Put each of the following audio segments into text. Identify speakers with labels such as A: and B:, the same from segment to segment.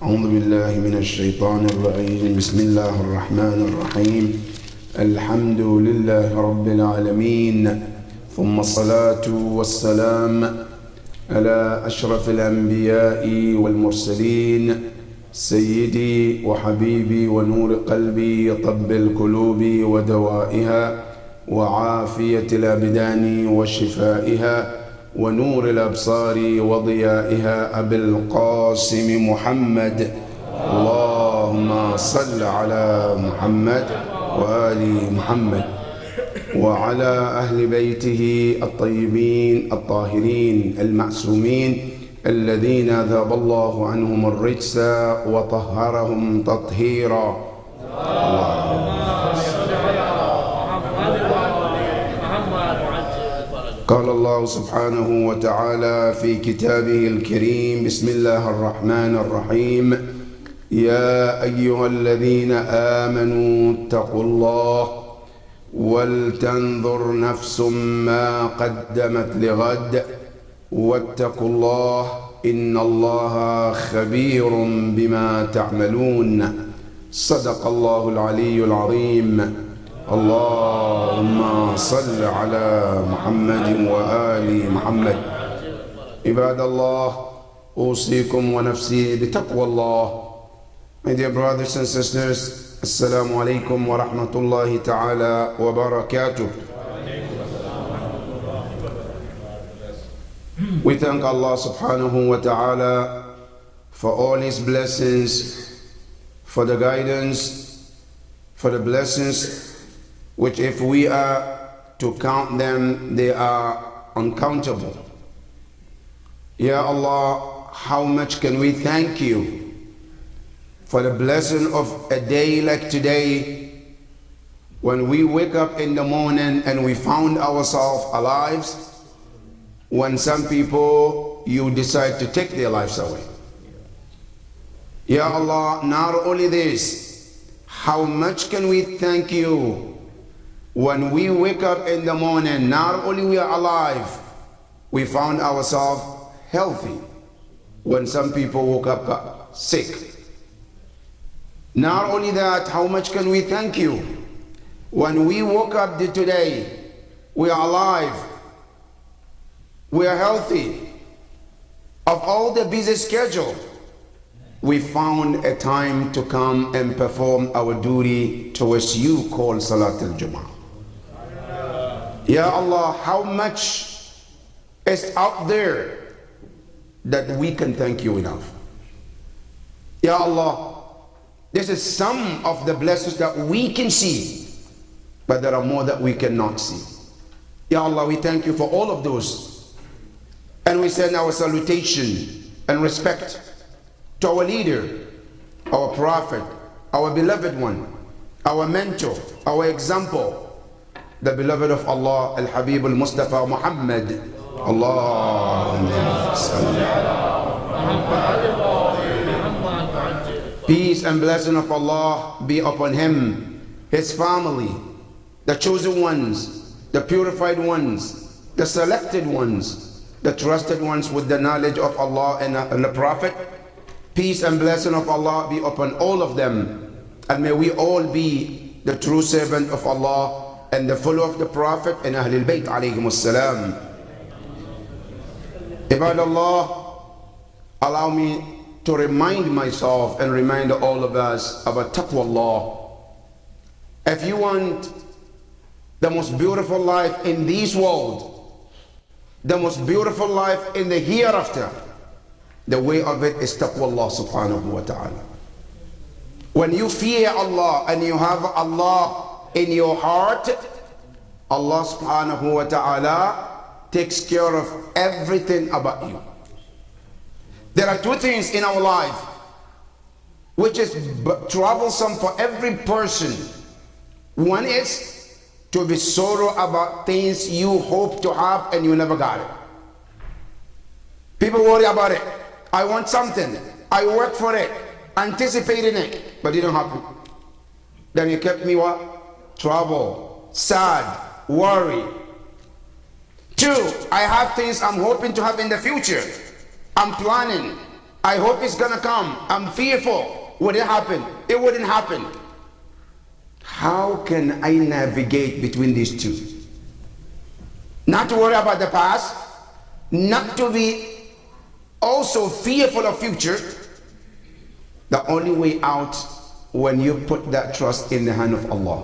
A: أعوذ بالله من الشيطان الرجيم. بسم الله الرحمن الرحيم. الحمد لله رب العالمين، ثم الصلاة والسلام على أشرف الأنبياء والمرسلين، سيدي وحبيبي ونور قلبي، طب القلوب ودوائها وعافية الأبدان وشفائها ونور الأبصار وضيائها، أبي القاسم محمد. اللهم صل على محمد وآل محمد وعلى أهل بيته الطيبين الطاهرين المعصومين الذين ذهب الله عنهم الرجس وطهرهم تطهيرا. قال الله سبحانه وتعالى في كتابه الكريم: بسم الله الرحمن الرحيم. يا أيها الذين آمنوا اتقوا الله ولتنظر نفس ما قدمت لغد واتقوا الله إن الله خبير بما تعملون. صدق الله العلي العظيم. اللهم صل على محمد وآل محمد. عباد الله، أوصيكم ونفسي بتقوى الله. My dear brothers and sisters, Assalamu alaikum wa rahmatullahi ta'ala wa barakatuh. We thank Allah subhanahu wa ta'ala for all His blessings, for the guidance, for the blessings which, if we are to count them, they are uncountable. Ya Allah, how much can we thank you for the blessing of a day like today, when we wake up in the morning and we found ourselves alive, when some people, you decide to take their lives away. Ya Allah, not only this, how much can we thank you when we wake up in the morning, not only we are alive, we found ourselves healthy, when some people woke up sick. Not only that, how much can we thank you when we woke up today, we are alive, we are healthy. Of all the busy schedule, we found a time to come and perform our duty towards you, called Salat al-Jum'ah. Ya Allah, how much is out there that we can thank you enough? Ya Allah, this is some of the blessings that we can see, but there are more that we cannot see. Ya Allah, we thank you for all of those. And we send our salutation and respect to our leader, our prophet, our beloved one, our mentor, our example, the beloved of Allah, Al-Habib Al-Mustafa Muhammad. Allahumma salli. Peace and blessing of Allah be upon him, his family, the chosen ones, the purified ones, the selected ones, the trusted ones with the knowledge of Allah and the Prophet. Peace and blessing of Allah be upon all of them, and may we all be the true servant of Allah and the follower of the Prophet and Ahlul Bayt alayhimus salam. Ibad Allah, allow me to remind myself and remind all of us about taqwa Allah. If you want the most beautiful life in this world, the most beautiful life in the hereafter, the way of it is taqwa Allah subhanahu wa ta'ala. When you fear Allah and you have Allah in your heart, Allah subhanahu wa ta'ala takes care of everything about you. There are two things in our life which is troublesome for every person. One is to be sorrow about things you hope to have and you never got it. People worry about it. I want something, I work for it, anticipating it, but it didn't happen. Then you kept me what? Trouble, sad, worry. Two, I have things I'm hoping to have in the future. I'm planning. I hope it's gonna come. I'm fearful. Would it happen? It wouldn't happen. How can I navigate between these two? Not to worry about the past, not to be also fearful of future. The only way out, when you put that trust in the hand of Allah.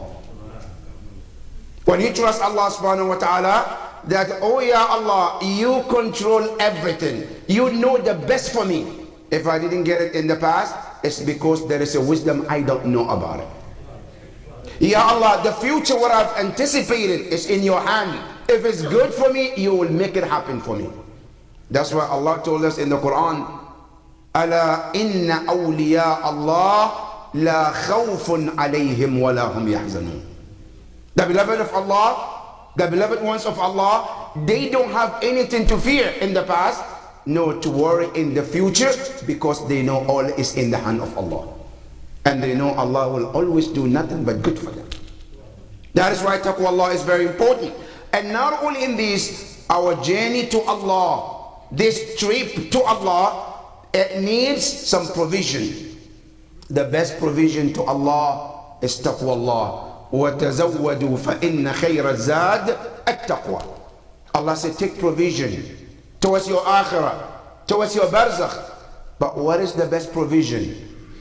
A: When you trust Allah subhanahu wa ta'ala, that, oh yeah, Allah, you control everything. You know the best for me. If I didn't get it in the past, it's because there is a wisdom I don't know about it. Ya Allah, the future, what I've anticipated, is in your hand. If it's good for me, you will make it happen for me. That's why Allah told us in the Quran, Ala inna awliya Allah la khawfun alayhim wa la hum yahzanun. The beloved of Allah, the beloved ones of Allah, they don't have anything to fear in the past, nor to worry in the future, because they know all is in the hand of Allah. And they know Allah will always do nothing but good for them. That is why taqwa Allah is very important. And not only in this, our journey to Allah, this trip to Allah, it needs some provision. The best provision to Allah is taqwa Allah. وَتَزَوَّدُوا فَإِنَّ خَيْرَ الزَّادِ التَّقْوَى. Allah said, take provision towards your akhirah, towards your barzakh. But what is the best provision?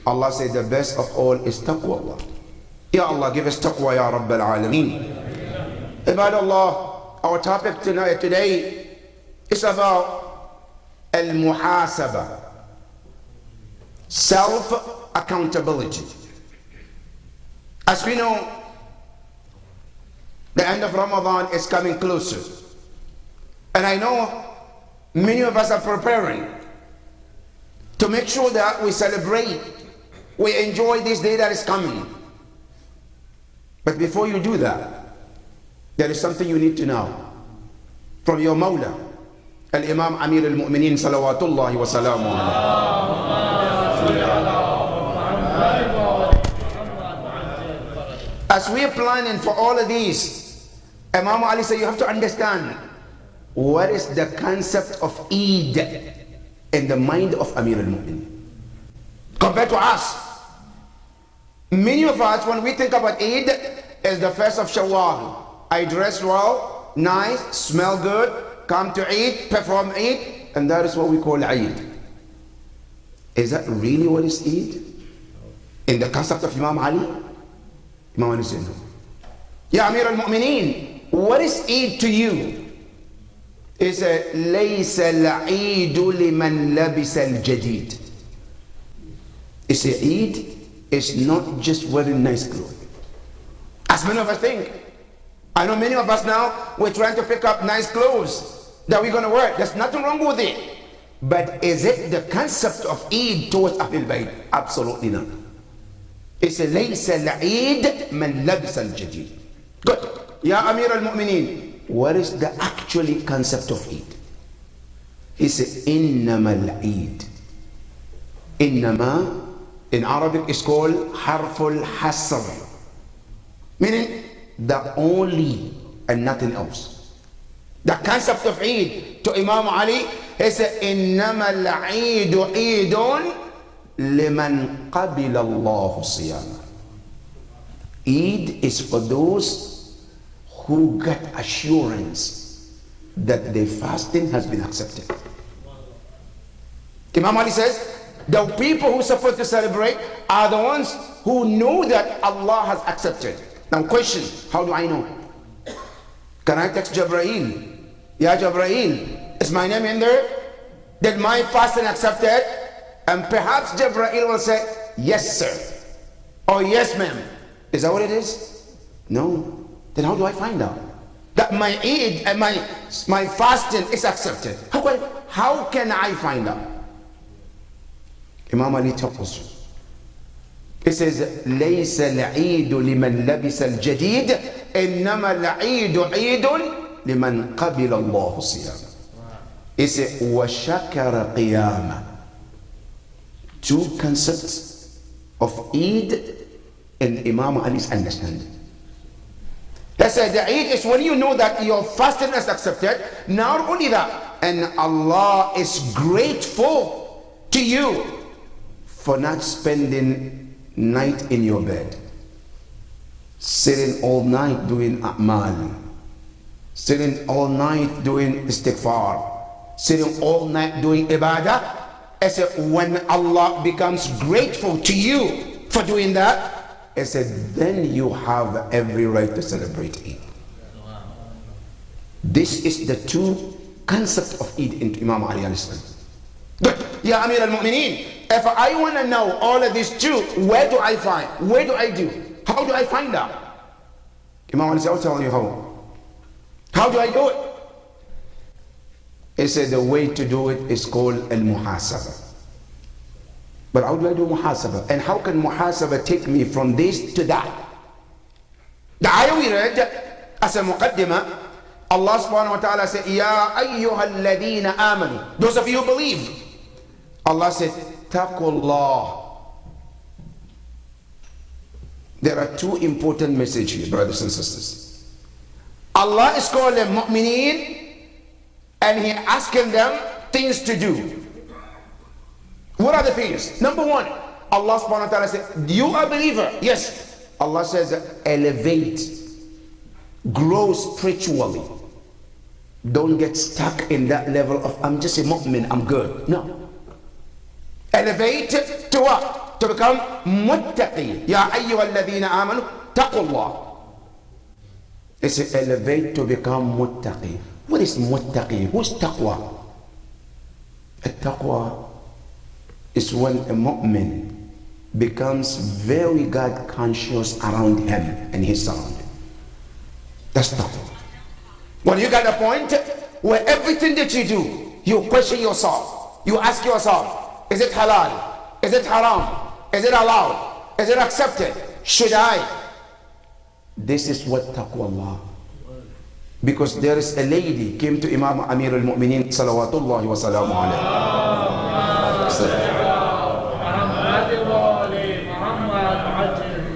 A: Allah said the best of all is taqwa Allah. Ya Allah, give us taqwa, Ya Rabbal Alameen. Ibad Allah, our topic today is about al-muhasaba, self-accountability. As we know, the end of Ramadan is coming closer. And I know many of us are preparing to make sure that we celebrate, we enjoy this day that is coming. But before you do that, there is something you need to know from your Mawla, Al-Imam Amir al-Mu'mineen salawatullahi wa salamu alayhi. As we are planning for all of these, Imam Ali said, you have to understand what is the concept of Eid in the mind of Amir al-Mu'mineen compared to us. Many of us, when we think about Eid, is the first of Shawwal. I dress well, nice, smell good, come to Eid, perform Eid, and that is what we call Eid. Is that really what is Eid? In the concept of Imam Ali? Imam Ali said no. Ya Amir al-Mu'mineen, what is Eid to you? He said, لَيْسَ الْعِيدُ لِمَنْ لَبِسَ الْجَدِيدِ. He said, Eid is not just wearing nice clothes, as many of us think. I know many of us now, we're trying to pick up nice clothes that we're going to wear. There's nothing wrong with it. But is it the concept of Eid towards Ahlul Bayt? Absolutely not. It's a لَيْسَ الْعِيدُ مَنْ لَبِسَ الْجَدِيدِ. Good. Ya Amir al-Mu'mineen, what is the actually concept of Eid? He said, إِنَّمَا الْعِيدُ. إِنَّمَا in Arabic is called harful hasr, meaning the only and nothing else. The concept of Eid to Imam Ali is إِنَّمَا الْعِيدُ عِيدٌ لِمَنْ قَبِلَ اللَّهُ صِيَامًا. Eid is for those who got assurance that their fasting has been accepted. Imam Ali says, the people who are supposed to celebrate are the ones who know that Allah has accepted. Now question, how do I know? Can I text Jabrail? Ya Jabrail, is my name in there? Did my fasting accepted? And perhaps Jabrail will say, yes sir, or yes ma'am. Is that what it is? No. Then how do I find out that my Eid and my fasting is accepted? How can I find out? Imam Ali tells us. He says, لَيْسَ الْعِيدُ لِمَنْ لَبِسَ الْجَدِيدِ إِنَّمَا الْعِيدُ عِيدٌ لِمَنْ قَبِلَ اللَّهُ صِيَامًا. He says, وَشَكَرَ قِيَامًا. Two concepts of Eid in Imam Ali's understanding. They said the Eid is when you know that your fasting is accepted. Not only that, and Allah is grateful to you for not spending night in your bed, sitting all night doing a'mal, sitting all night doing istighfar, sitting all night doing ibadah. I said, when Allah becomes grateful to you for doing that, I said, then you have every right to celebrate Eid. This is the two concepts of Eid in Imam Ali alayhi salam. But, Ya Amir al-Mu'mineen, if I want to know all of these two, where do I find? Where do I do? How do I find out? Imam Ali said, I'll tell you how. How do I do it? He said the way to do it is called al-muhasabah. But how do I do muhasabah? And how can muhasabah take me from this to that? The ayah we read as a muqaddimah, Allah subhanahu wa ta'ala said, Ya ayyuha alladhina amanu. Those of you who believe. Allah said, taqullah. There are two important messages here, brothers and sisters. Allah is calling them mu'mineen, and He asking them things to do. What are the things? Number one, Allah subhanahu wa ta'ala said, you are a believer. Yes. Allah says, elevate, grow spiritually. Don't get stuck in that level of, I'm just a mu'min, I'm good. No. Elevate to what? To become muttaqi. Ya ayyuha alladhina amanu, taqullah. It's elevate to become muttaqi. What is muttaqi? Who's taqwa? Taqwa is when a mu'min becomes very God conscious around him and his surrounding. That's taqwa. When you got a point where everything that you do, you question yourself, you ask yourself, is it halal? Is it haram? Is it allowed? Is it accepted? Should I? This is what taqwa Allah. Because there is a lady came to Imam Amir al-Mu'mineen salawatullahi wa salamu alayhi.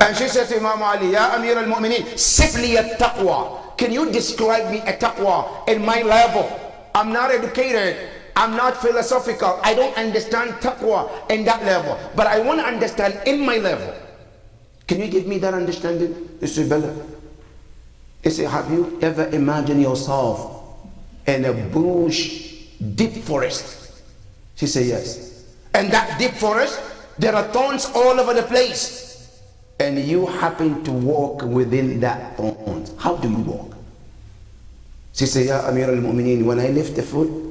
A: And she said to Imam Ali, Ya Amir al-Mu'mineen, sifli at-taqwa. Can you describe me a taqwa in my level? I'm not educated. I'm not philosophical. I don't understand taqwa in that level. But I want to understand in my level. Can you give me that understanding? He said, Bella. He said, have you ever imagined yourself in a bush, deep forest? She said, yes. And that deep forest, there are thorns all over the place. And you happen to walk within that thorns. How do you walk? She said, Ya Amir al-Mu'mineen, when I lift the foot,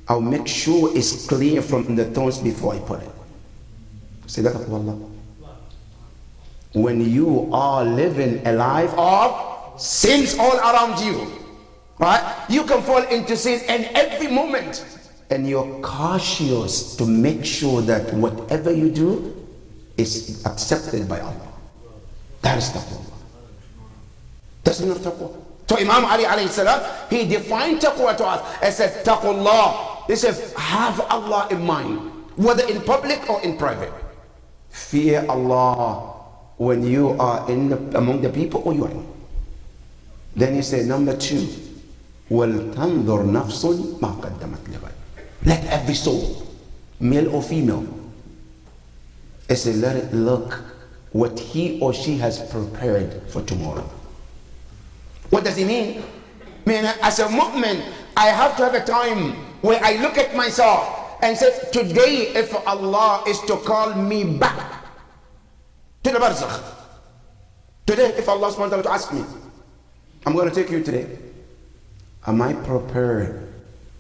A: I'll make sure it's clear from the thorns before I put it. Say that, Allah. When you are living a life of sins all around you, right? You can fall into sin in every moment, and you're cautious to make sure that whatever you do is accepted by Allah. That is taqwa. That's not taqwa. So Imam Ali alayhi salam, he defined taqwa to us and said, taqullah. He said, have Allah in mind, whether in public or in private. Fear Allah when you are among the people or you are in. Then he said, number two, وَلْتَنْظُرْ نَفْسٌ مَا قَدَّمَتْ لِغَدٍ. Let every soul, male or female, he said, let it look what he or she has prepared for tomorrow. What does he mean? I mean, as a mu'min, I have to have a time where I look at myself and say, today, if Allah is to call me back to the barzakh, today, if Allah subhanahu wa ta'ala to ask me, I'm going to take you today. Am I prepared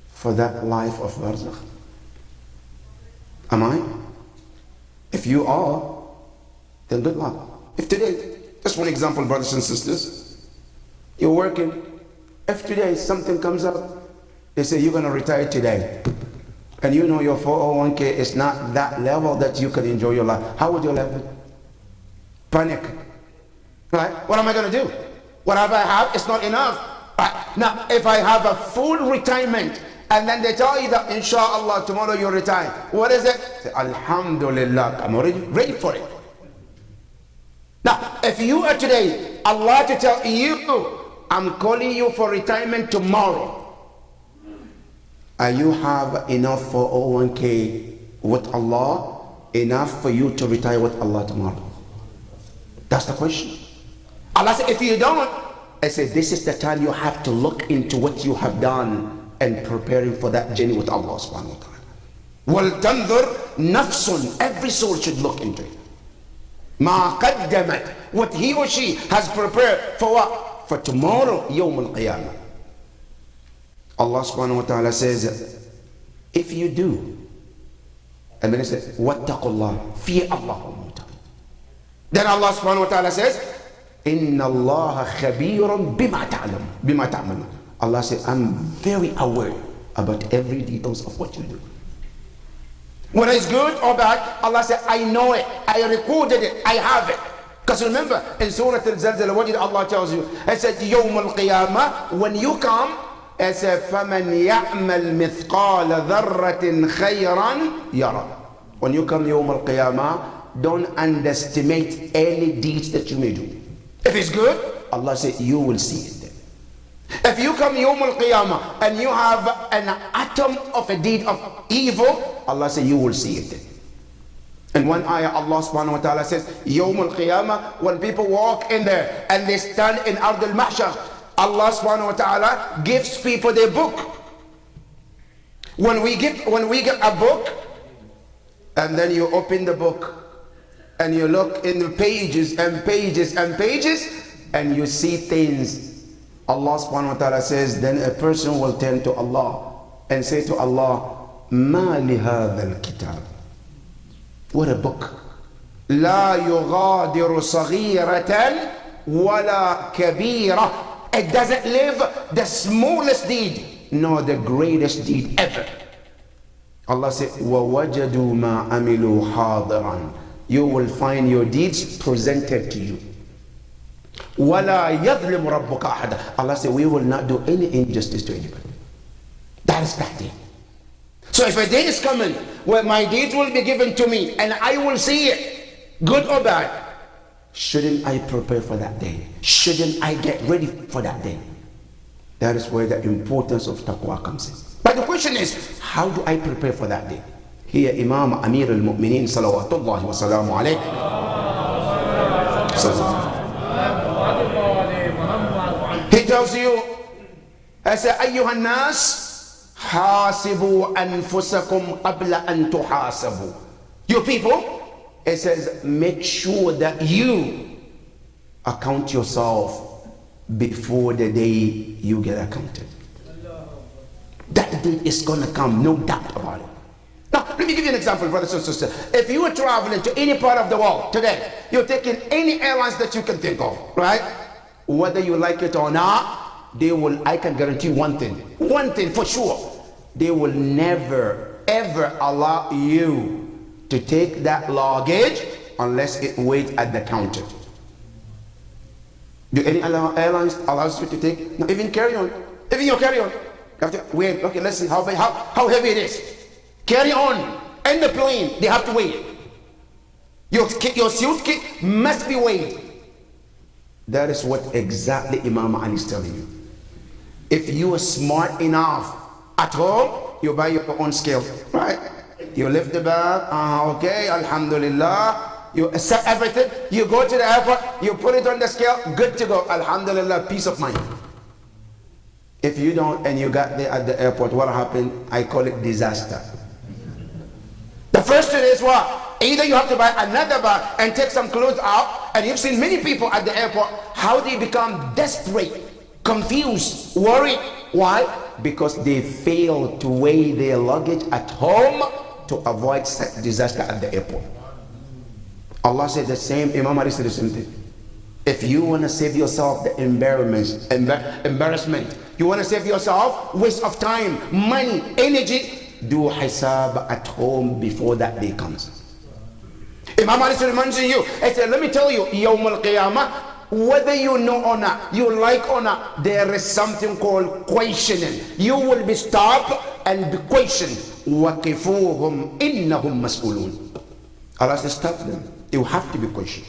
A: for that life of barzakh? Am I? If you are, then good luck. If today, just one example, brothers and sisters, you're working. If today something comes up, they say you're going to retire today, and you know your 401k is not that level that you can enjoy your life. How would you live it? Panic. Right? What am I going to do? Whatever I have is not enough. Right? Now, if I have a full retirement, and then they tell you that inshallah tomorrow you retire, what is it? Say, Alhamdulillah, I'm already ready for it. Now, if you are today, Allah to tell you, I'm calling you for retirement tomorrow, and you have enough for 401k with Allah enough for you to retire with Allah tomorrow? That's the question. Allah said, if you don't, I said, this is the time you have to look into what you have done and preparing for that journey with Allah subhanahu wa ta'ala. وَلْتَنْظُرْ نَفْسٌ, every soul should look into it. مَا قَدَّمَتْ, what he or she has prepared for what? For tomorrow, يوم القيامة. Allah subhanahu wa ta'ala says, if you do, and then he says, وَاتَّقُوا اللَّهِ, fear Allah. Then Allah subhanahu wa ta'ala says, إِنَّ اللَّهَ خَبِيرٌ بِمَا تَعْمَلُونَ. Allah says, I'm very aware about every details of what you do. Whether it's good or bad, Allah said, I know it, I recorded it, I have it. Because remember, in Surah Al-Zalzala, what did Allah tells you? He said, يَوْمَ الْقِيَامَةِ, when you come, he said, فَمَنْ يَعْمَلْ مِثْقَالَ ذَرَّةٍ خَيْرًا يَرَى. When you come يوم القيامة, don't underestimate any deeds that you may do. If it's good, Allah said, you will see it. If you come Yawm al-Qiyamah and you have an atom of a deed of evil, Allah says you will see it. In one ayah, Allah subhanahu wa ta'ala says, Yawm al-Qiyamah, when people walk in there and they stand in Ard al-Mahshar, Allah subhanahu wa ta'ala gives people their book. When we get a book, and then you open the book and you look in the pages and pages and pages and you see things, Allah subhanahu wa ta'ala says, then a person will turn to Allah and say to Allah, Ma li hadha al-kitab. What a book. La yughadiru saghiratan wala kabira. It doesn't leave the smallest deed nor the greatest deed ever. Allah said, وَوَجَدُوا مَا عَمِلُوا حَاضِرًا. You will find your deeds presented to you. وَلَا يَظْلِمُ رَبُّكَ أَحَدًا. Allah said, we will not do any injustice to anybody. That is that day. So if a day is coming where my deeds will be given to me and I will see it, good or bad, shouldn't I prepare for that day? Shouldn't I get ready for that day? That is where the importance of taqwa comes in. But the question is, how do I prepare for that day? Here Imam Amir al-Mu'mineen salawatullahi wa salamu alayhi. He tells you, as أيها الناس حاسبوا أنفسكم قبل أن تحاسبوا. You people, it says, make sure that you account yourself before the day you get accounted. That day is going to come, no doubt about it. Now, let me give you an example, brothers and sisters. If you are traveling to any part of the world today, you're taking any airlines that you can think of, right? Whether you like it or not, they will, I can guarantee one thing for sure. They will never, ever allow you to take that luggage unless it waits at the counter. Do any airlines allow you to take, no, even carry-on, even your carry-on? You have to wait. Okay, let's see how heavy it is. Carry on. In the plane, they have to wait. Your suitcase must be weighed. That is what exactly Imam Ali is telling you. If you are smart enough at home, you buy your own scale, right? You lift the bag, okay, alhamdulillah. You accept everything. You go to the airport, you put it on the scale, good to go, alhamdulillah, peace of mind. If you don't and you got there at the airport, what happened? I call it disaster. The first thing is what? Either you have to buy another bag and take some clothes out, and you've seen many people at the airport, how they become desperate, confused, worried. Why? Because they fail to weigh their luggage at home to avoid disaster at the airport. Allah said the same, Imam Ali said the same thing. If you want to save yourself the embarrassment, you want to save yourself waste of time, money, energy, do hisab at home before that day comes. Imam Ali reminds you, I said, let me tell you, Yawm al-Qiyamah, whether you know or not, you like or not, there is something called questioning. You will be stopped and be questioned. وَقِفُوهُمْ إِنَّهُمْ مَسْئُولُونَ. Allah says, stop them. You have to be questioned.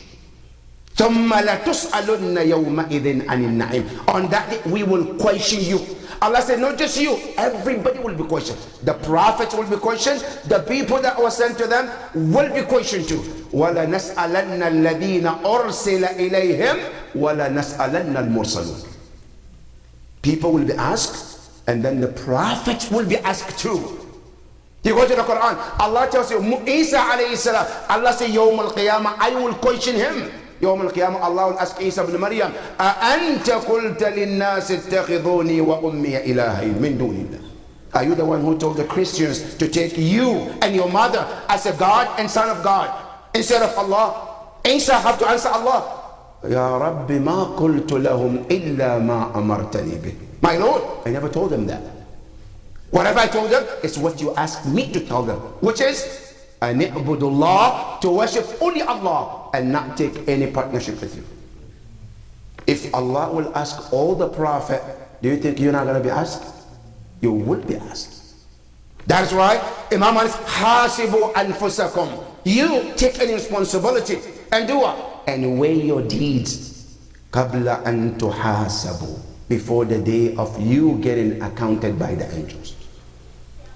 A: ثُمَّ لَتُسْأَلُنَّ يَوْمَئِذٍ عَنِ النَّعِيمِ. On that day, we will question you Allah said, not just you, everybody will be questioned. The prophets will be questioned. The people that were sent to them will be questioned too. وَلَنَسْأَلَنَّ الَّذِينَ أُرْسِلَ إِلَيْهِمْ وَلَنَسْأَلَنَّ الْمُرْسَلُونَ. People will be asked, and then the prophets will be asked too. You go to the Quran, Allah tells you, Isa alayhi salam, Allah says, Yawm al-Qiyamah, I will question him. Yawm al-Qiyamah, Allah will ask Isa ibn Maryam, أَأَنْتَ قُلْتَ لِلنَّاسِ اتَّخِذُونِي وَأُمِّيَ إِلَهَيْنِ مِن دُونِ اللَّهِ. Are you the one who told the Christians to take you and your mother as a God and son of God instead of Allah? Isa have to answer Allah. Ya Rabbi ma qultu lahum illa ma amartani bih. My Lord, I never told them that. Whatever I told them is what you asked me to tell them, which is an ibudullah, to worship only Allah and not take any partnership with you. If Allah will ask all the prophet, do you think you're not going to be asked? You will be asked. That's why Imam Ali says, hasibu anfusakum. You take any responsibility and do what? And weigh your deeds qabla an tuhasabu, before the day of you getting accounted by the angels.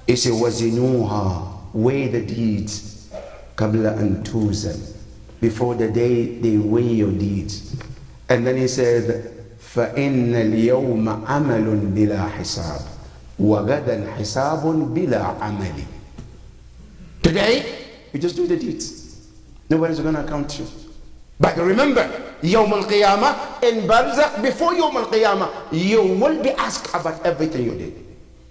A: He said, wazinuha, weigh the deeds qabla an tuzan, before the day they weigh your deeds. And then he said, فَإِنَّ الْيَوْمَ عَمَلٌ بِلَا حِسَابٍ وَغَدًا حِسَابٌ بِلَا عَمَلٍ. Today, you just do the deeds. Nobody's going to account you. But remember, Yawm al-Qiyamah, in Barzakh, before Yawm al-Qiyamah, you will be asked about everything you did.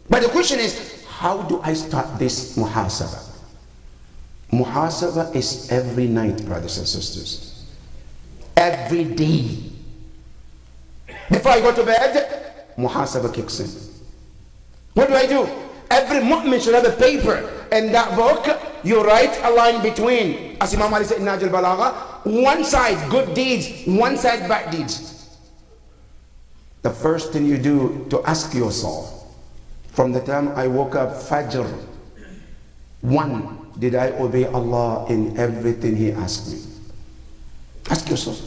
A: But the question is, how do I start this muhasabah? Muhasabah is every night, brothers and sisters. Every day. Before I go to bed, muhasabah kicks in. What do? Every mu'min should have a paper. In that book, you write a line between, as Imam Ali said in Nahj al-Balagha, one side good deeds, one side bad deeds. The first thing you do to ask yourself, from the time I woke up, Fajr, one, did I obey Allah in everything He asked me? Ask yourself.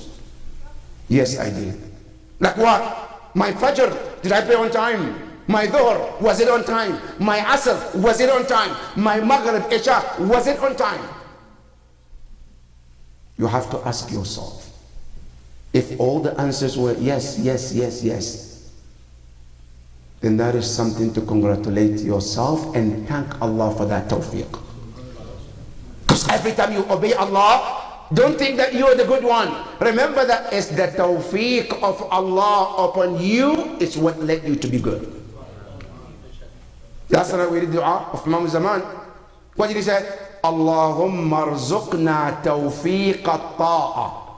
A: Yes, I did. Like what? My Fajr, did I pray on time? My Dhuhr, was it on time? My Asr, was it on time? My Maghrib, Isha, was it on time? You have to ask yourself. If all the answers were yes, yes, yes, yes, then that is something to congratulate yourself and thank Allah for that tawfiq. Because every time you obey Allah, don't think that you are the good one. Remember that it's the tawfiq of Allah upon you is what led you to be good. Last night we did dua of Imam Zaman. What did he say? Allahumma arzuqna tawfiq at-ta'a.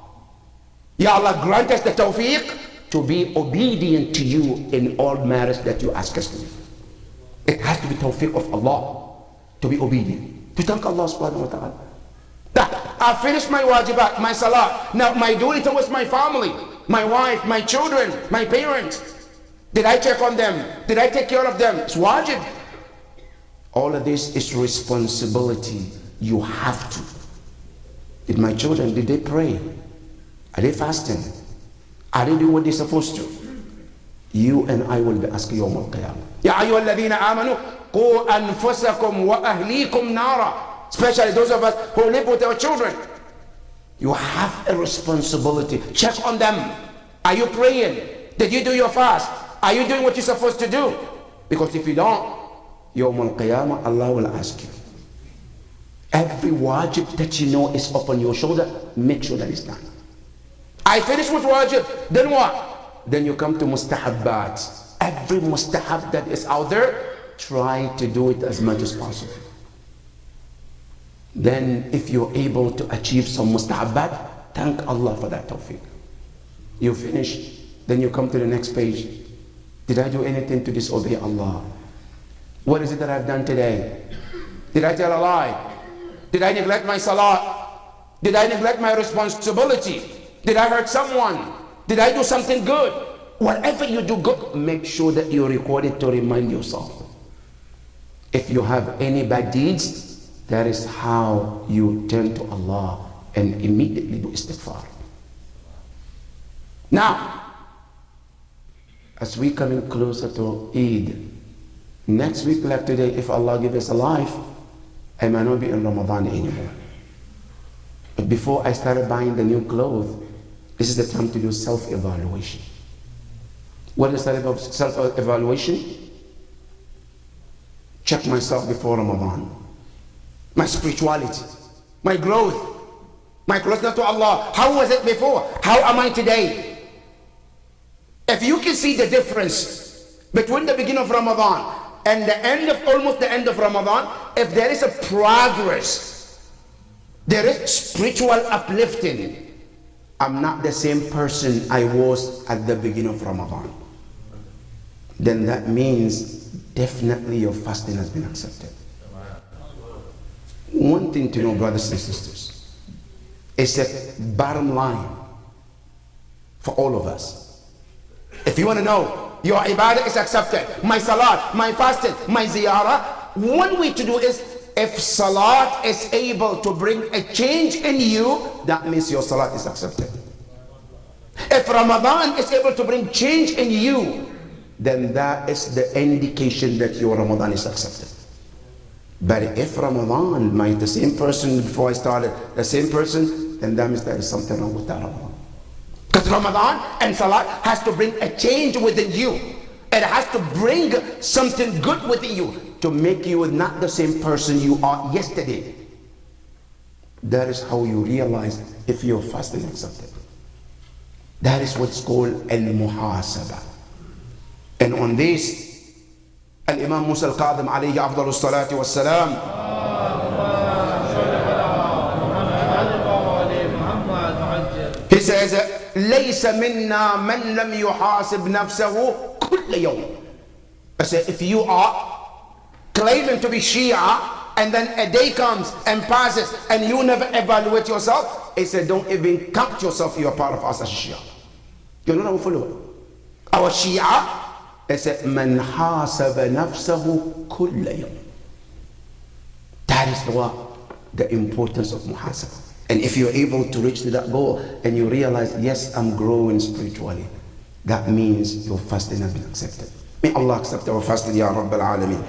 A: Ya Allah, grant us the tawfiq to be obedient to you in all matters that you ask us to do. It has to be tawfiq of Allah to be obedient, to thank Allah subhanahu wa ta'ala. I finished my wajibat, my salah. Now my duty towards my family, my wife, my children, my parents. Did I check on them? Did I take care of them? It's wajib. All of this is responsibility. You have to. Did my children, did they pray? Are they fasting? Are they doing what they're supposed to? You and I will be asking Yawm al-Qiyamah. Ya ayyuha alladhina amanu qu anfusakum wa ahlikum nara. Especially those of us who live with our children. You have a responsibility. Check on them. Are you praying? Did you do your fast? Are you doing what you're supposed to do? Because if you don't, Yawm al-Qiyamah, Allah will ask you. Every wajib that you know is upon your shoulder, make sure that it's done. I finish with wajib, then what? Then you come to mustahabbat. Every mustahab that is out there, try to do it as much as possible. Then if you're able to achieve some mustahabbat, thank Allah for that tawfiq. You finish, then you come to the next page. Did I do anything to disobey Allah? What is it that I've done today? Did I tell a lie? Did I neglect my salah? Did I neglect my responsibility? Did I hurt someone? Did I do something good? Whatever you do good, make sure that you record it to remind yourself. If you have any bad deeds, that is how you turn to Allah and immediately do istighfar. Now, as we coming closer to Eid, next week like today, if Allah gives us a life, I might not be in Ramadan anymore. But before I started buying the new clothes, this is the time to do self-evaluation. What is self-evaluation? Check myself before Ramadan. My spirituality, my growth, my closeness to Allah. How was it before? How am I today? If you can see the difference between the beginning of Ramadan and the end of, almost the end of Ramadan, if there is a progress, there is spiritual uplifting. I'm not the same person I was at the beginning of Ramadan. Then that means definitely your fasting has been accepted. One thing to know, brothers and sisters, is that bottom line for all of us. If you want to know your ibadah is accepted, my salat, my fasting, my ziyarah, one way to do is, if salat is able to bring a change in you, that means your salat is accepted. If Ramadan is able to bring change in you, then that is the indication that your Ramadan is accepted. But if Ramadan, the same person before I started, the same person, then that means there is something wrong with that Ramadan. Because Ramadan and Salat has to bring a change within you. It has to bring something good within you to make you not the same person you are yesterday. That is how you realize if your fasting is accepted. That is what's called al-muhasabah. And on this, Imam Musa al-Kadhim alayhi afdalu salatu wassalam, he says, لَيْسَ مِنَّا مَنْ لَمْ يُحَاسِبْ نَفْسَهُ كُلَّ يَوْمٍ. I said, if you are claiming to be Shia, and then a day comes and passes and you never evaluate yourself, he said, don't even count yourself, you are part of us as Shia. You're not our follower. Our Shia, he said, مَنْ حَاسَبَ نَفْسَهُ كُلَّ يَوْمٍ. That is the importance of muhasabah. And if you're able to reach to that goal and you realize, yes, I'm growing spiritually, that means your fasting has been accepted. May Allah accept our fasting, Ya Rabbal Alameen.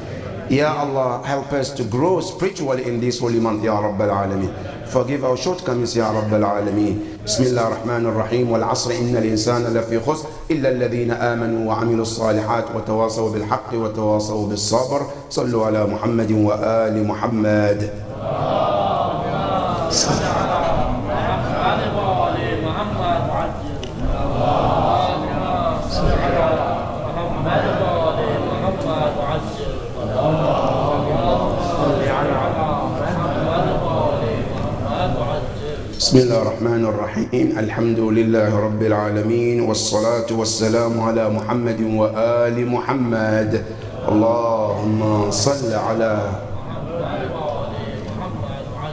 A: Ya Allah, help us to grow spiritually in this holy month, Ya Rabbal Alameen. Forgive our shortcomings, Ya Rabbal Alameen. Bismillah ar-Rahman ar-Rahim. Wal asr inna al-insana lafi khusr illa alladhina amanu wa amilu as-salihat wa tawasaw bil haqqi wa tawasaw bis sabr. Sallu ala Muhammadin wa ali Muhammad. بسم الله الرحمن الرحيم. الحمد لله رب العالمين والصلاة والسلام على محمد وآل محمد.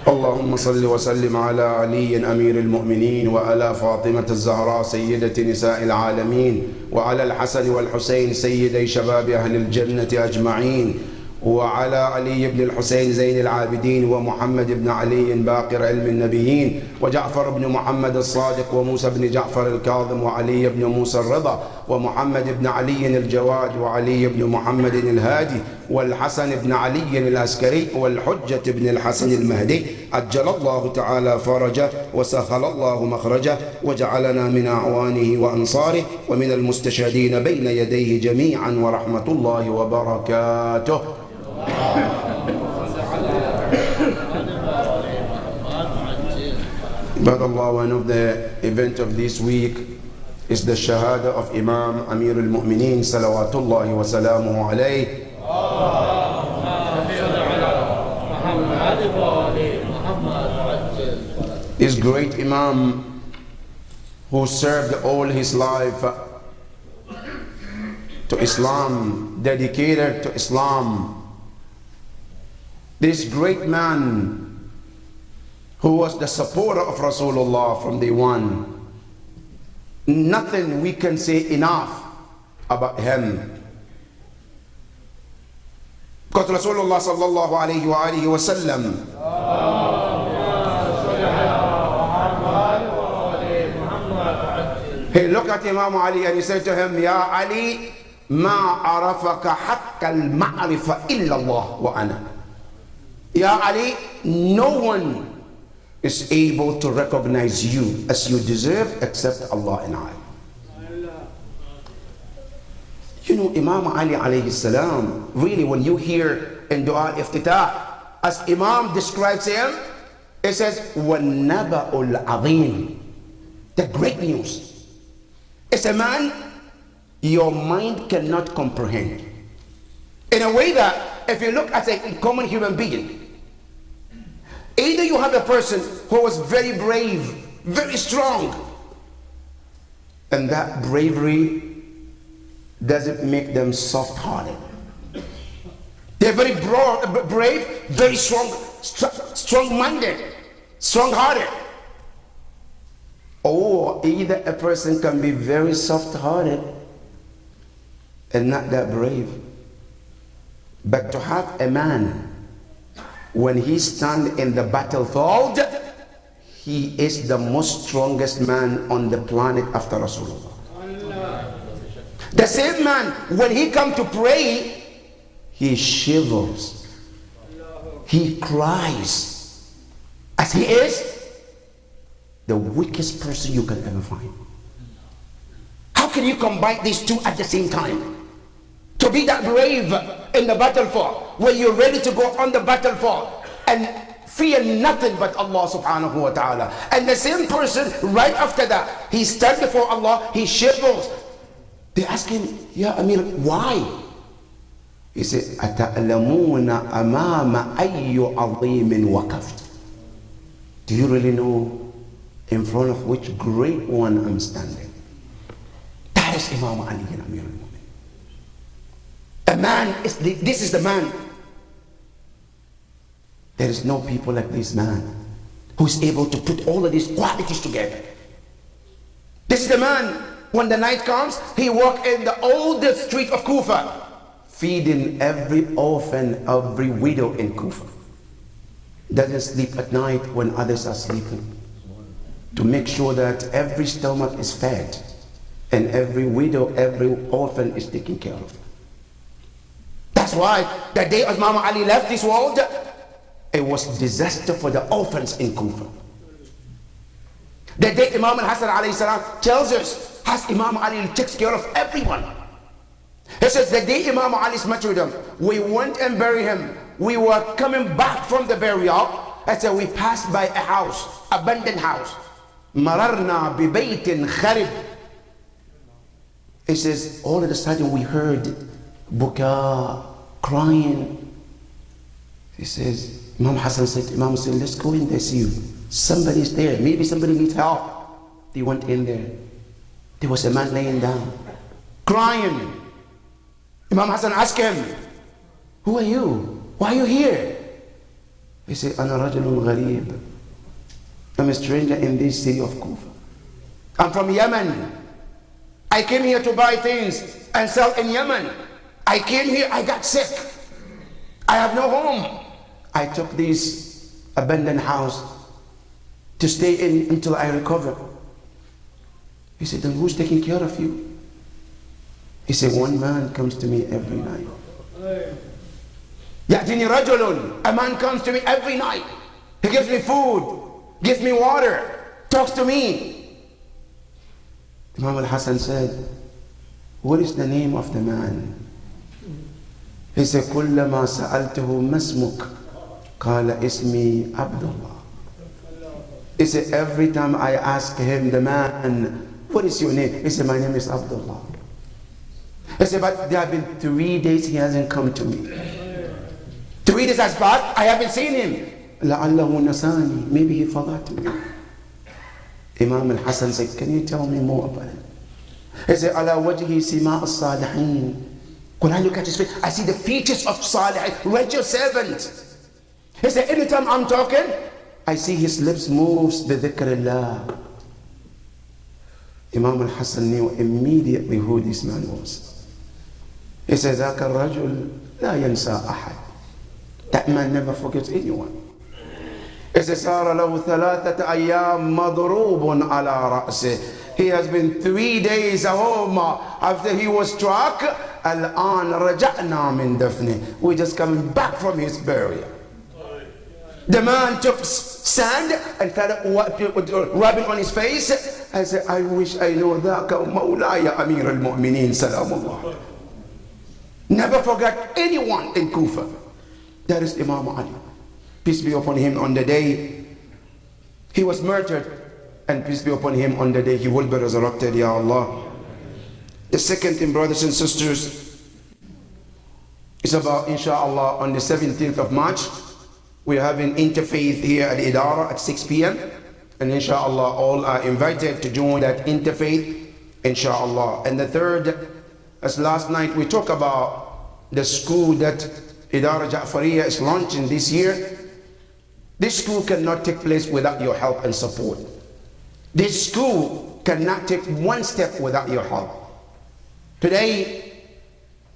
A: اللهم صل وسلم على علي أمير المؤمنين وعلى فاطمة الزهراء سيدة نساء العالمين وعلى الحسن والحسين سيدي شباب أهل الجنة أجمعين وعلى علي بن الحسين زين العابدين ومحمد بن علي باقر علم النبيين وجعفر بن محمد الصادق وموسى بن جعفر الكاظم وعلي بن موسى الرضا ومحمد بن علي الجواد وعلي بن محمد الهادي والحسن بن علي العسكري والحجة بن الحسن المهدي عجل الله تعالى فرجه وسهل الله مخرجه وجعلنا من أعوانه وأنصاره ومن المستشهدين بين يديه جميعا ورحمة الله وبركاته. But Allah, one of the events of this week is the Shahada of Imam Amir al-Mu'mineen Salawatullahi wa salamuhu alayhi. This great Imam who served all his life to Islam, dedicated to Islam. This great man who was the supporter of Rasulullah from day one. Nothing we can say enough about him. Because Rasulullah sallallahu alayhi wa alihi wa sallam, he looked looked at Imam Ali and he said to him, Ya Ali, ma arafaka haqqa al-ma'rifa illa Allah wa ana. Ya Ali, no one is able to recognize you as you deserve except Allah and I. You know, Imam Ali alayhi salam, really when you hear in Dua al-Iftitah, as Imam describes him, it says, وَالنَّبَأُ الْعَظِيمُ, the great news. It's a man your mind cannot comprehend. In a way that if you look at a common human being, either you have a person who was very brave, very strong, and that bravery doesn't make them soft-hearted. They're very brave, very strong-minded, strong-hearted. Or either a person can be very soft-hearted and not that brave. But to have a man, when he stands in the battlefield, he is the most strongest man on the planet after Rasulullah. The same man, when he comes to pray, he shivers, he cries, as he is the weakest person you can ever find. How can you combine these two at the same time? To be that brave in the battlefield, when you're ready to go on the battlefield and fear nothing but Allah subhanahu wa ta'ala. And the same person, right after that, he stands before Allah, he shivers. They ask him, Ya Amir, why? He said, أَتَعْلَمُونَ أَمَامَ أَيُّ عَظِيمٍ وَقَفْتُ. Do you really know in front of which great one I'm standing? That is Imam Ali and Amir al-Mu'minin. A man, this is the man. There is no people like this man who is able to put all of these qualities together. This is the man. When the night comes, he walks in the oldest street of Kufa, feeding every orphan, every widow in Kufa. Doesn't sleep at night when others are sleeping, to make sure that every stomach is fed and every widow, every orphan is taken care of. That's why the day Imam Ali left this world, it was disaster for the orphans in Kufa. The day Imam al-Hasan alayhi salam tells us, as Imam Ali takes care of everyone. He says, the day Imam Ali's martyrdom, we went and buried him. We were coming back from the burial. I said, we passed by a house, abandoned house. Mararna bi baytin kharib. He says, all of a sudden we heard buka, crying. He says, Imam Hassan said to Imam Hussein, let's go in there, see you. Somebody's there. Maybe somebody needs help. They went in there. There was a man laying down, crying. Imam Hassan asked him, who are you? Why are you here? He said, Ana rajulun gharib. I'm a stranger in this city of Kufa. I'm from Yemen. I came here to buy things and sell in Yemen. I came here, I got sick. I have no home. I took this abandoned house to stay in until I recover. He said, then who's taking care of you? He said, one man comes to me every night. Ya'tini rajulun, a man comes to me every night. He gives me food, gives me water, talks to me. Imam al-Hasan said, what is the name of the man? He said, كلما سألته ما اسمك قال اسمي عبد الله. He said, every time I ask him, the man, what is your name? He said, my name is Abdullah. He said, but there have been 3 days he hasn't come to me. 3 days has passed, I haven't seen him. لعله نساني, maybe he forgot me. Imam al-Hasan said, can you tell me more about it? He said, على وجهه سماء الصالحين. When I look at his face, I see the features of Salih, righteous servant. He said, anytime I'm talking, I see his lips moves بذكر. Imam al-Hasan knew immediately who this man was. He says, ذاك الرجل لا ينسى أحد. That man never forgets anyone. It says, صار له ثلاثة أيام مضروب على رأسه. He has been 3 days at home after he was struck. الآن رجعنا من دفنه. We're just coming back from his burial. The man took sand and started rubbing on his face and said, I wish I know ذاك مولاي أمير المؤمنين سلام الله. Never forget anyone in Kufa. That is Imam Ali. Peace be upon him. On the day he was murdered, and peace be upon him on the day he will be resurrected, Ya Allah. The second thing, brothers and sisters, is about, inshallah, on the 17th of March, we're having interfaith here at Idara at 6 p.m. And inshallah, all are invited to join that interfaith, inshallah. And the third, as last night we talked about the school that Idara Ja'fariya is launching this year. This school cannot take place without your help and support. This school cannot take one step without your help. Today,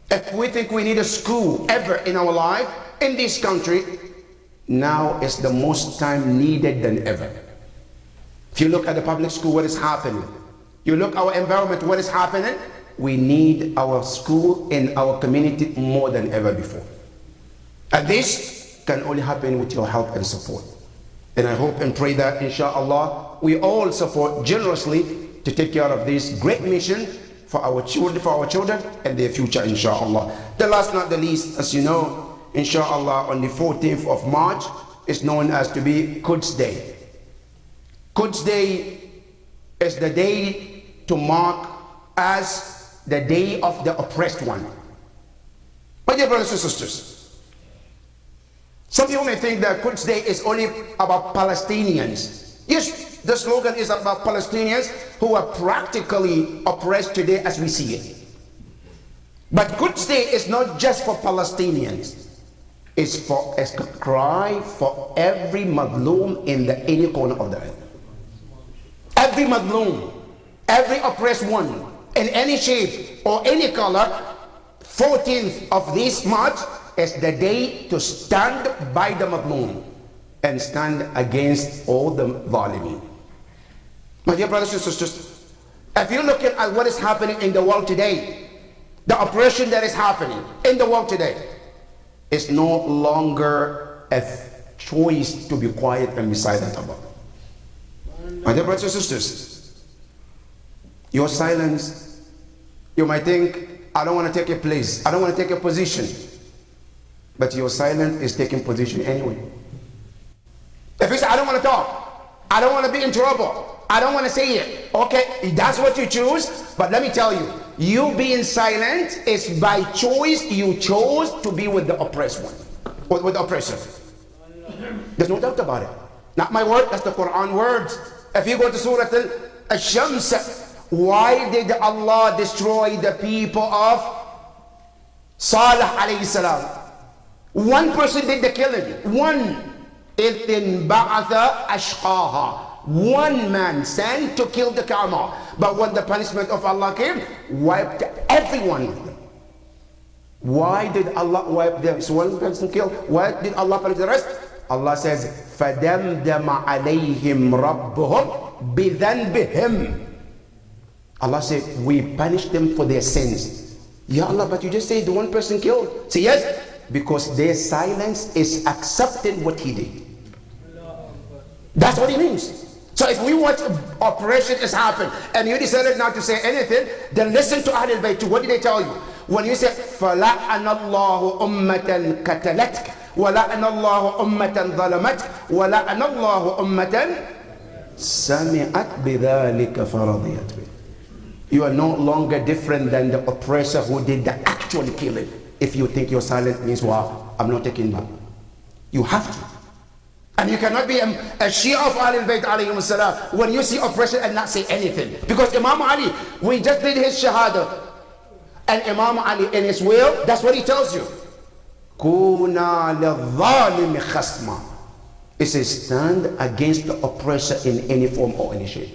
A: if we think we need a school ever in our life, in this country, now is the most time needed than ever. If you look at the public school, what is happening? You look at our environment, what is happening? We need our school in our community more than ever before. And this can only happen with your help and support. And I hope and pray that, inshallah, we all support generously to take care of this great mission for our children and their future, inshallah. The last not the least, as you know, inshallah, on the 14th of March is known as to be Quds Day. Quds Day is the day to mark as the day of the oppressed one. My dear brothers and sisters, some people may think that Quds Day is only about Palestinians. Yes, the slogan is about Palestinians who are practically oppressed today as we see it. But Quds Day is not just for Palestinians. It's a cry for every Madloom in any corner of the earth. Every Madloom, every oppressed one, in any shape or any color, 14th of this March is the day to stand by the Madloom and stand against all the Zalimin. My dear brothers and sisters, if you're looking at what is happening in the world today, the oppression that is happening in the world today is no longer a choice to be quiet and be silent about. My dear brothers and sisters, your silence, you might think, I don't want to take a place, I don't want to take a position. But your silence is taking position anyway. If you say, I don't want to talk, I don't want to be in trouble, I don't want to say it, okay, that's what you choose. But let me tell you, you being silent is by choice. You chose to be with the oppressed one, or with the oppressor. There's no doubt about it. Not my word, that's the Quran words. If you go to Surah Al-Shams, why did Allah destroy the people of Salih alayhi salam? One person did the killing. One. إِذٍ بَعَثَ أَشْقَاهَا. One man sent to kill the Kaaba. But when the punishment of Allah came, wiped everyone. Why did Allah wipe them? So one person killed. Why did Allah punish the rest? Allah says, فَدَمْدَمَ عَلَيْهِمْ رَبُّهُمْ بِذَنْبِهِمْ. Allah said, we punish them for their sins. Ya Allah, but you just say the one person killed. Say yes, because their silence is accepting what he did. That's what it means. So if we watch operation is happen and you decided not to say anything, then listen to Ahlul Bayt. What did they tell you? When you say فَلَعَنَ اللَّهُ أُمَّةً كَتَلَتْكَ وَلَعَنَ اللَّهُ أُمَّةً ظَلَمَتْكَ وَلَعَنَ اللَّهُ أُمَّةً سَمِعَتْ بِذَلِكَ فَرَضِيَتْ بِهِ. You are no longer different than the oppressor who did the actual killing. If you think your silence means, well, I'm not taking that. You have to. And you cannot be a Shia of Ahlul Bayt alayhim salam when you see oppression and not say anything. Because Imam Ali, we just did his shahada. And Imam Ali in his will, that's what he tells you. Kuna lidh-dhalimi khasma. It says stand against the oppressor in any form or any shape.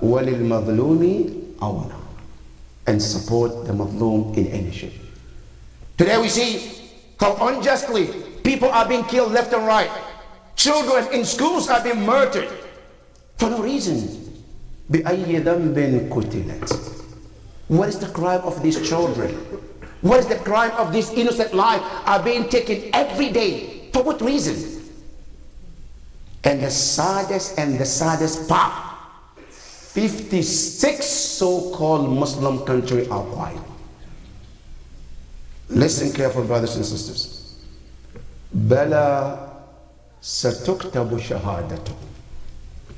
A: Walil madhlumi awna. And support the madhlum in any shape. Today we see how unjustly people are being killed left and right. Children in schools are being murdered for no reason. بأي ذنب قتلت. What is the crime of these children? What is the crime of this innocent life are being taken every day? For what reason? And the saddest part, 56 so-called Muslim countries are quiet. Listen carefully, brothers and sisters. بلى ستكتب شهادته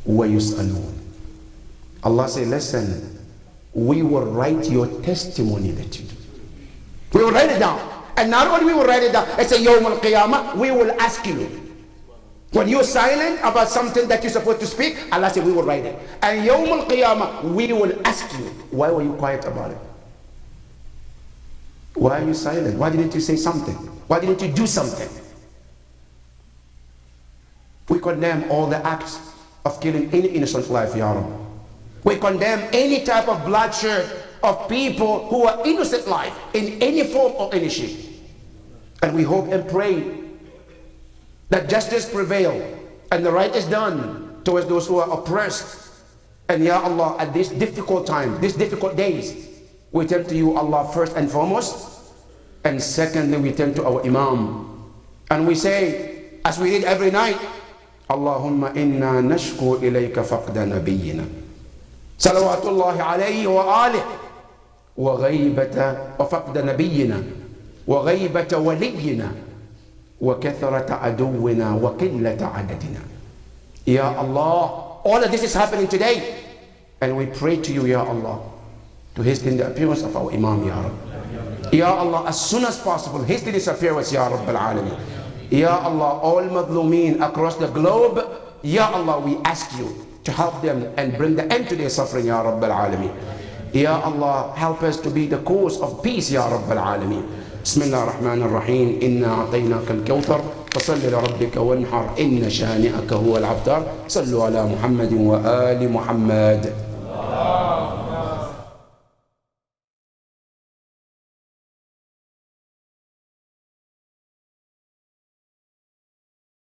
A: ويسألون. Allah say, listen, we will write your testimony that you do. We will write it down. And not only we will write it down, it's a Yawm al-Qiyamah, we will ask you. When you're silent about something that you're supposed to speak, Allah said we will write it. And Yawm al-Qiyamah, we will ask you, why were you quiet about it? Why are you silent? Why didn't you say something? Why didn't you do something? We condemn all the acts of killing any innocent life, Ya Rabbi. We condemn any type of bloodshed of people who are innocent life in any form or any shape. And we hope and pray that justice prevail and the right is done towards those who are oppressed. And Ya Allah, at this difficult time, these difficult days, we turn to you, Allah, first and foremost. And secondly, we turn to our Imam. And we say, as we read every night, Allahumma inna nashku ilayka faqda nabiyyina. Salawatullahi alayhi wa alih. Wa ghaybata wa faqda nabiyyina. Wa ghaybata waliyina. وَكَثْرَةَ عَدُوِّنَا وَقِلَّةَ عَدَدِنَا. Ya Allah, all of this is happening today. And we pray to you, Ya Allah, to hasten the appearance of our Imam, Ya Rabbi. Ya Allah, as soon as possible, hasten his appearance, Ya Rabbi al-Alamin. Ya Allah, all madlumeen across the globe, Ya Allah, we ask you to help them and bring the end to their suffering, Ya Rabbi al-Alamin. Ya Allah, help us to be the cause of peace, Ya Rabbi al-Alamin. بسم الله الرحمن الرحيم إنا أعطيناك الكوثر فصل لربك وانحر إن شانئك هو الأبتر صلوا على محمد وآل محمد.